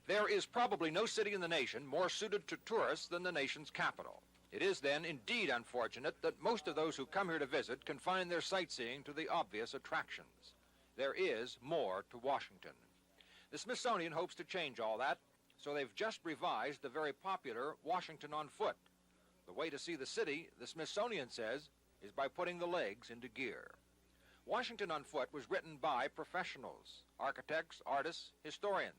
There is probably no city in the nation more suited to tourists than the nation's capital. It is then indeed unfortunate that most of those who come here to visit confine their sightseeing to the obvious attractions. There is more to Washington. The Smithsonian hopes to change all that, so they've just revised the very popular Washington on Foot. The way to see the city, the Smithsonian says, is by putting the legs into gear. Washington on Foot was written by professionals, architects, artists, historians.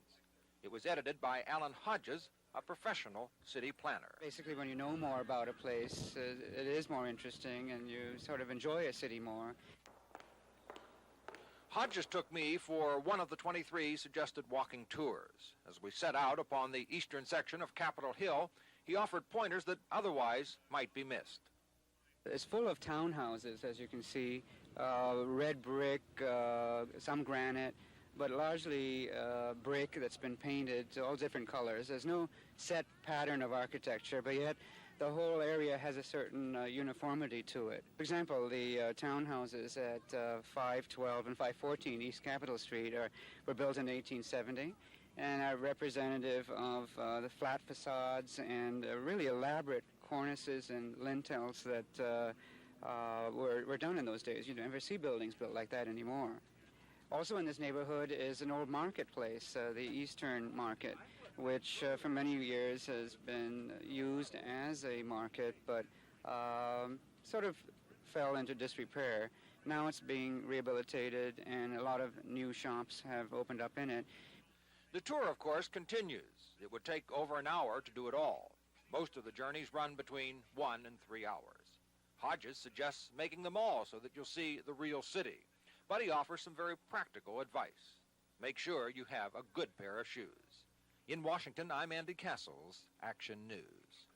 It was edited by Alan Hodges, a professional city planner. Basically, when you know more about a place, it is more interesting and you sort of enjoy a city more. Hodges took me for one of the 23 suggested walking tours. As we set out upon the eastern section of Capitol Hill, he offered pointers that otherwise might be missed. It's full of townhouses, as you can see, red brick, some granite, but largely brick that's been painted to all different colors. There's no set pattern of architecture, but yet the whole area has a certain uniformity to it. For example, the townhouses at 512 and 514 East Capitol Street were built in 1870 and are representative of the flat facades and really elaborate cornices and lintels that were done in those days. You don't ever see buildings built like that anymore. Also in this neighborhood is an old marketplace, the Eastern Market, which for many years has been used as a market, but sort of fell into disrepair. Now it's being rehabilitated, and a lot of new shops have opened up in it. The tour, of course, continues. It would take over an hour to do it all. Most of the journeys run between 1 and 3 hours. Hodges suggests making them all so that you'll see the real city. But he offers some very practical advice. Make sure you have a good pair of shoes. In Washington, I'm Andy Cassels, Action News.